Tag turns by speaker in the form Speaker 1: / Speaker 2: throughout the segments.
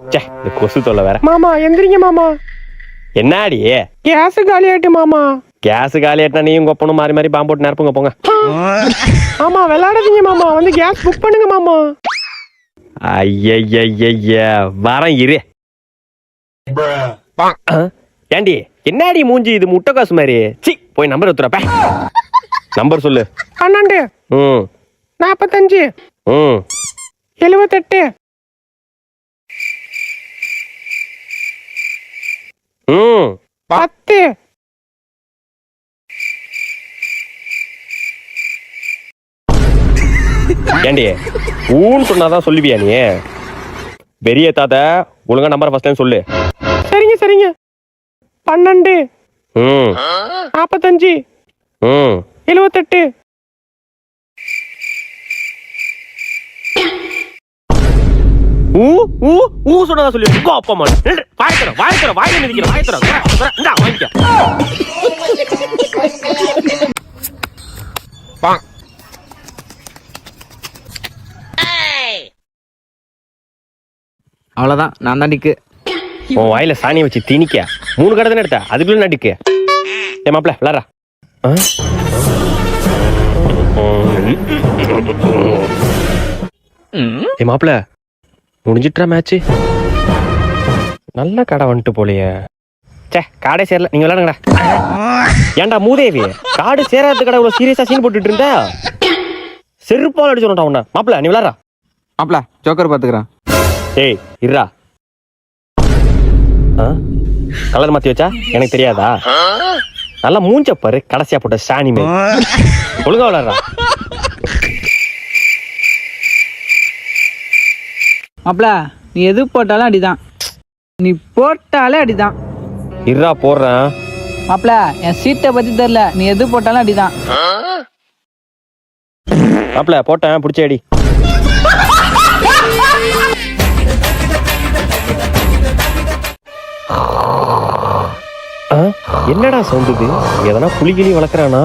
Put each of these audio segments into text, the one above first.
Speaker 1: இந்த கொசு தொல்லை வேற.
Speaker 2: மாமா எந்திரிங்க மாமா.
Speaker 1: என்னாடி
Speaker 2: கேஸ் காலி ஆயிட்டு மாமா.
Speaker 1: கேஸ் காலி ஆயிட்டா நீயும் கொப்பனும் மாறி மாறி பாம்பு போட்டு நிரப்புங்க போங்க.
Speaker 2: ஆமா விளையாடாதீங்க மாமா, வந்து கேஸ் புக் பண்ணுங்க மாமா.
Speaker 1: ஐய வரேன் இரு. ஏண்டி என்னாடி மூஞ்சி இது முட்டை காசு மாதிரி? சி போய் நம்பர் எடுத்துறப்ப. நம்பர் சொல்லு.
Speaker 2: 12 45 78 10.
Speaker 1: ஏண்டி ஊன்னு சொன்னாதான் சொல்லுவியா நீ? பெரிய தாத்தா ஒழுங்கா நம்பர் ஃபர்ஸ்ட் டைம் சொல்லு.
Speaker 2: சரிங்க 12 45 78.
Speaker 1: சொன்னதா சொல்லி அப்பா வாயில மிதிக்கிற வாங்கிக்க.
Speaker 3: அவ்வளவுதான், நான் தான் டிக்கு.
Speaker 1: உன் வாயில சாணியை வச்சு திணிக்க 3 கடை தானே எடுத்த, அதுக்குள்ள நடிக்கு. ஏ மாப்பிள்ள விளாட்றா. ஏ மாப்பிள்ள முடிஞ்சிட்டா மேட்ச்? நல்ல கடை வந்துட்டு போலையே. சே காடே சேரல, நீங்க விளையாடுங்கடா. ஏன்டா மூதேவி, காடு சேராத கடை இவ்வளவு சீரியஸா சீன் போட்டுட்டு இருந்தா செருப்பால் அடிச்சு சொல்லிட்டா உன்ன. மாப்பிள்ள நீ விளையாடுறா.
Speaker 3: மாப்பிள்ள ஜோக்கர் பாத்துக்கிறேன்.
Speaker 1: ஏய் இருடா. கலர் மாத்தி வச்சா எனக்கு தெரியாதா? நல்லா மூஞ்ச பாரு, கடைசியா போட்ட சாணி மேல். ஒழுங்கா விளையாடுறா.
Speaker 3: மாப்பிள்ள நீ எது போட்டாலும் அடிதான், நீ போட்டாலே அடிதான்.
Speaker 1: இருடா போடுறேன்.
Speaker 3: மாப்பிள்ள என் சீட்டை பத்தி தெரியல, நீ எது போட்டாலும் அடிதான்.
Speaker 1: மாப்பிள்ள போட்டேன், பிடிச்ச அடி. என்னடா சவுண்டுது? எதனா புலிகிளி வளர்க்கறானா?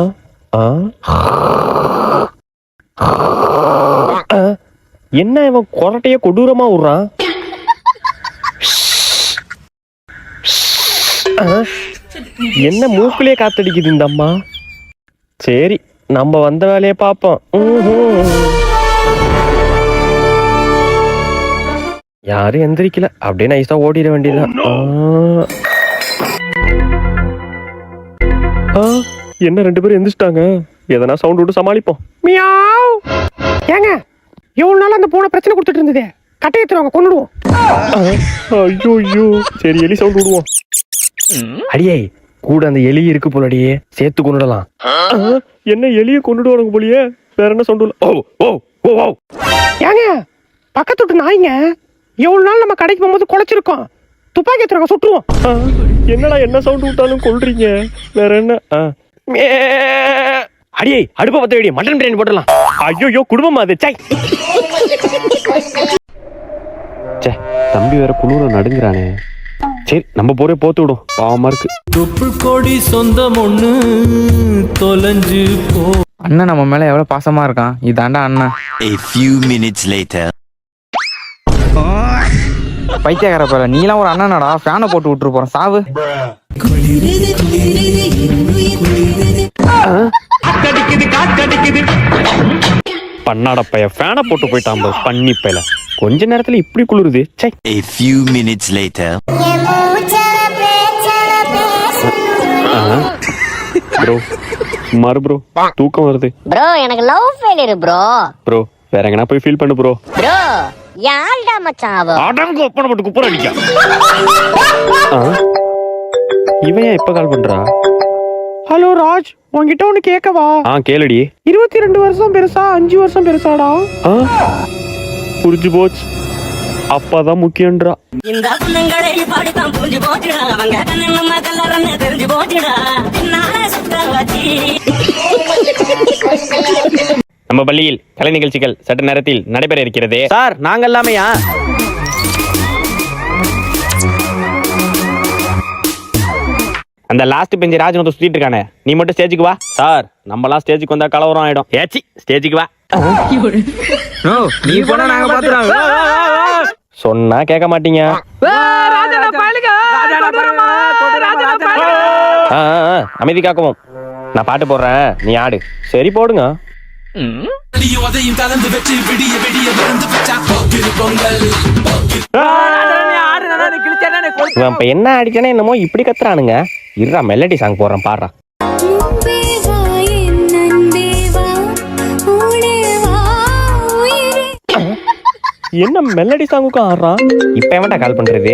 Speaker 1: என்ன இவன் கொரட்டைய கொடூரமா விடுறான்? என்ன மூக்குலயே காத்தடிக்குது இந்த அம்மா. சரி நம்ம வந்த வேலையை பார்ப்போம். யாரும் எந்திரிக்கல, அப்படியே நைஸா ஓடிட வேண்டியதான். என்ன 2 பேரும் எந்திரிச்சிட்டாங்க. எதனா சவுண்ட் விட்டு சமாளிப்போம்.
Speaker 2: மியாவ். ஏங்க எவ்வளவு நாள் அந்த பூனை பிரச்சனை கொடுத்துட்டு இருந்ததே, கட்டையத்துறவங்க கொண்டுடுவோம்.
Speaker 1: ஐயோ சரி எலி சவுண்ட் விடுவோம். அடியே கூட அந்த எலி இருக்கு போலடியே, சேர்த்து கொண்டுடலாம். என்ன எலியை கொண்டுடுவானுங்க போலியே, வேற என்ன சவுண்ட்? ஓ
Speaker 2: ஏங்க பக்கத்து விட்டு நாய்ங்க எவ்வளவு நாள் நம்ம கடைக்கு போகும்போது குலைச்சிருக்கோம், துப்பாக்கி எடுத்துறவங்க சுட்டுருவோம்.
Speaker 1: என்னடா என்ன சவுண்ட் விட்டாலும் கொல்றீங்க, வேற என்ன? அடியே அடுப்ப பத்த வேடிய மட்டன் பிரியாணி போட்டுடலாம். ஐயோ குடும்பமா அது. சே தம்பி வேற குளிர நடுங்குறானே. சரி நம்ம போரே போத்து விடும், பாவமா இருக்கு.
Speaker 4: தொப்புள் கொடி சொந்தம் ஒண்ணு தொலைஞ்சு போ.
Speaker 3: அண்ணன் நம்ம மேல எவ்வளவு பாசமா இருக்கான், இதாண்டா அண்ணன்.
Speaker 5: A few minutes later.
Speaker 3: பைத்தியக்கார பேர, நீலாம் ஒரு அண்ணனடா, ஃபேனை போட்டு விட்டுரு போறேன் சாவு.
Speaker 1: பண்ணாட பைய ஃபேனை போட்டு போயிட்டான் பண்ணி பையல. கொஞ்ச நேரத்துல இப்படி குளிருது.
Speaker 5: A few minutes later.
Speaker 1: Bro மறு ப்ரோ தூக்கம் வருது
Speaker 6: ப்ரோ. எனக்கு லவ் ஃபெயிலியர் ப்ரோ.
Speaker 1: ப்ரோ வேற எங்கனா போய் ஃபீல் பண்ணு ப்ரோ.
Speaker 6: ப்ரோ யாழ்டா மச்சான் அவ?
Speaker 1: அடங்க ஒப்பன போட்டு குப்புற அடிக்க. இவன் ஏன் இப்ப கால் பண்றா?
Speaker 2: ஹலோ ராஜ், உன்கிட்ட ஒண்ணு கேட்கவா?
Speaker 1: கேளுடி.
Speaker 2: 22 வருஷம் பெருசா 5 வருஷம் பெருசாடா?
Speaker 1: புரிஞ்சு போச்சு, அப்பாதான் முக்கியன்றா.
Speaker 7: இந்த பொண்ணுங்களை பாடித்தான் புரிஞ்சு போச்சுடா, அவங்க நம்ம கல்லறன்னு தெரிஞ்சு போச்சுடா. நானே சுத்தாச்சி.
Speaker 1: நம்ம பள்ளியில் கலை நிகழ்ச்சிகள் சற்று நேரத்தில் நடைபெற இருக்கிறது. சார் நாங்க எல்லாமையா? அந்த லாஸ்ட் பெஞ்ச் ராஜ் வந்து சுத்திட்டு இருக்கானே, நீ மட்டும் ஸ்டேஜுக்கு வா. சார் நம்மலாம் ஸ்டேஜுக்கு வந்தா கலவரம் ஆயிடும். ஏச்சி ஸ்டேஜுக்கு வா.
Speaker 3: நீ போனா நாங்க பாத்துறோம்.
Speaker 1: சொன்னா கேட்க மாட்டீங்க. அமைதி காக்கவும். நான் பாட்டு போடுறேன், நீ ஆடு. சரி போடுங்க. இவன் இப்ப என்ன அடிச்சானே என்னமோ இப்படி கத்துறானுங்க. இருடா மெலடி சாங் போடுறேன், பாடுறா. என்ன மெலடி சாங்குக்கும் ஆடுறான். இப்ப எவன்டா கால் பண்றது?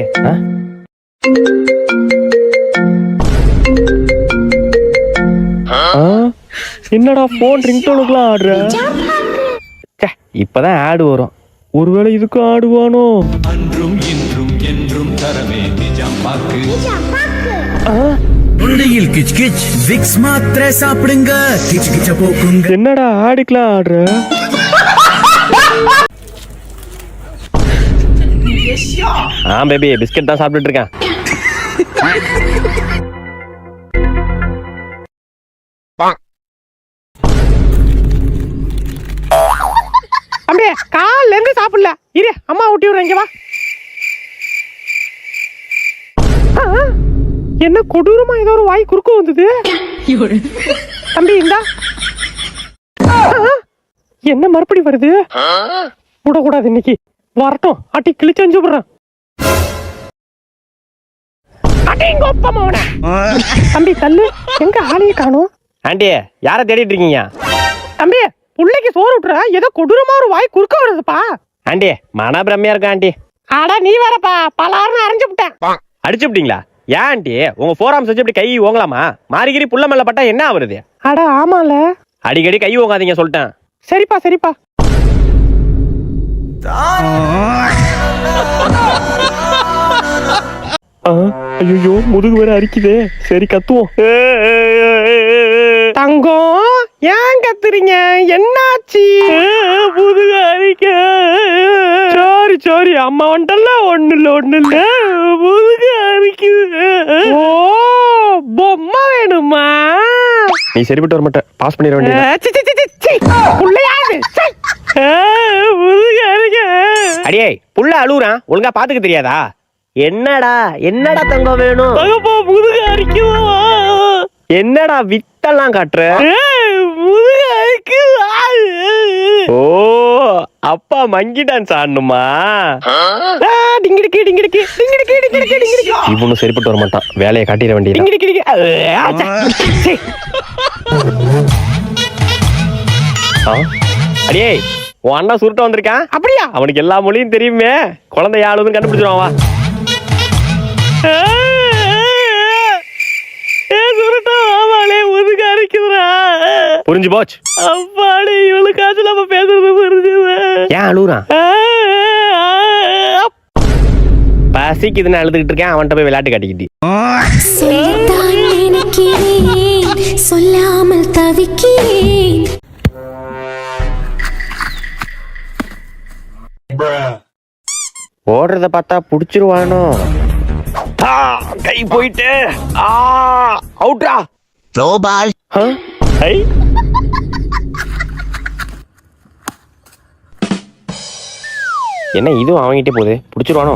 Speaker 1: என்னடா போன் ரிங்டோனுக்குலாம் ஆடுற? இப்பதான் ஆடு வரும். ஒருவேளை இதுக்கும் ஆடுவானோ?
Speaker 4: அன்றும் இன்றும் என்றும் தரவே நிஜம் பாக்கு.
Speaker 8: தொண்டையில் கிச் கிச் விக்ஸ் மாத்திரை சாப்பிடுங்க, கிச் கிச்ச போக்குங்க.
Speaker 1: என்னடா ஆடுக்கலாம் ஆடுற? பேபி பிஸ்கட் தான் சாப்பிட்டுட்டு இருக்கேன்.
Speaker 2: அப்படியே கால்ல இருந்து சாப்பிடல. இரு அம்மா ஊட்டி விடுறேன், இங்க வா. என்ன கொடூரமா ஏதோ ஒரு வாய் குறுக்க வந்தது. தம்பி இந்தா. என்ன மறுபடி வருது? விடக்கூடாது இன்னைக்கு. வரட்டும், அட்டி கிழிச்சு விடுறேன். தம்பி தள்ளு. எங்க ஆளையே காணும்?
Speaker 1: ஆண்டி யார தேடிட்டு இருக்கீங்க?
Speaker 2: தம்பி புள்ளைக்கு சோறு விட்டுற, ஏதோ கொடூரமா ஒரு வாய் குறுக்க வருதுப்பா.
Speaker 1: ஆண்டி மன பிரம்மையா இருக்கா ஆண்டி.
Speaker 2: ஆடா நீ வரப்பா, பலாருன்னு அரைஞ்சு விட்டேன்.
Speaker 1: அடிச்சு விட்டீங்களா? ஏன் ஆண்டி உங்க போராம் செஞ்சு இப்படி கை ஓங்கலாமா? மாறிகிரி புள்ள மேல பட்டா என்ன ஆகுறது?
Speaker 2: அட ஆமால.
Speaker 1: அடிக்கடி கை ஓங்காதீங்க சொல்லிட்டேன்.
Speaker 2: சரிப்பா சரிப்பா.
Speaker 1: ஐயோ முதுகு வேற அரிக்குதே. சரி கத்துவோம்.
Speaker 2: தங்கம் ஏன் கத்துறீங்க? என்னாச்சு?
Speaker 1: முதுகு அரிக்க. சாரி சாரி அம்மா வந்துட்டல. ஒண்ணு இல்ல முதுகு அரிக்குது.
Speaker 2: ஓ பொம்மை வேணுமா?
Speaker 1: நீ சரிப்பட்டு வர மாட்டேன். பாஸ் பண்ணிட வேண்டியது.
Speaker 2: முதுகு அரிக்க.
Speaker 1: அடியே புள்ள அழுகுறான், ஒழுங்கா பாத்துக்க தெரியாதா? என்னடா என்னடா தங்கம் வேணும்?
Speaker 2: முதுகு அரிக்குவா?
Speaker 1: என்னடா வித்தெல்லாம் காட்டுற?
Speaker 2: முதுகு அரிக்கு.
Speaker 1: ஓ அப்பா மங்கி டான்ஸ் ஆடணுமா?
Speaker 2: டிங்கிடிக்கி டிங்கிடிக்கி டிங்கிடிக்கி டிங்கிடிக்கி டிங்கிடிக்கி.
Speaker 1: இவனும் சரிப்பட்டு வர மாட்டான். வேலையை காட்டிட வேண்டியது.
Speaker 2: டிங்கிடிக்கி டிங்கி.
Speaker 1: அடியே உன் அண்ணா சுருட்ட வந்திருக்கான்.
Speaker 2: அப்படியா?
Speaker 1: அவனுக்கு எல்லா மொழியும் தெரியுமே. குழந்தை யாழுதுன்னு கண்டுபிடிச்சிருவான். வா.
Speaker 2: முதுகு அரிக்குதுடா.
Speaker 1: புரிஞ்சு போச்சு.
Speaker 2: அப்பாடி இவளுக்காச்சும் நம்ம பேசுறது புரிஞ்சுது.
Speaker 1: ஏன் அழுகுறான்? பசிக்குதுன்னு அழுதுகிட்டு இருக்கேன். அவன்கிட்ட போய் விளையாட்டு காட்டிக்கிட்டு.
Speaker 9: சொல்லாமல் தவிக்கிறேன்.
Speaker 1: ஓடுறத பார்த்தா புடிச்சிருவானோ? கை போயிட்டு அவுட்ரா.
Speaker 5: Throw ball.
Speaker 1: என்ன இதுவும் அவங்கிட்டே போகுது, புடிச்சிருவானோ?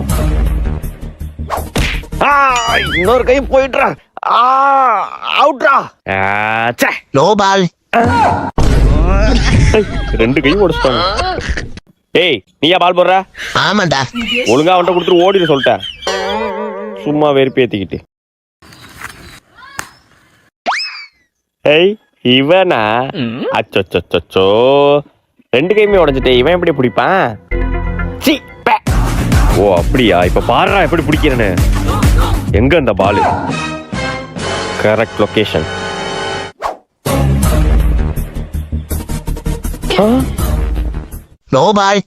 Speaker 1: இன்னொரு கை போயிட்டுறா. அவுட்ரா.
Speaker 5: Throw ball.
Speaker 1: ரெண்டு கை ஓடிச்சிட்டாங்க. ஏய் நீயா பால் போடுற?
Speaker 5: ஆமாடா.
Speaker 1: ஒழுங்கா அவன்கிட்ட கொடுத்துட்டு ஓடிடு சொல்லிட்டேன். சும்மா வெறுப்பேத்திக்கிட்டு. ஏய் இவனா? அச்சோ ரெண்டு கையுமே உடைஞ்சிட்டே. இவன் எப்படி பிடிப்பான்? ஓ அப்படியா? இப்ப பாருடா எப்படி பிடிக்கிறேன்னு. எங்க அந்த ball? Correct location.
Speaker 5: Throw ball.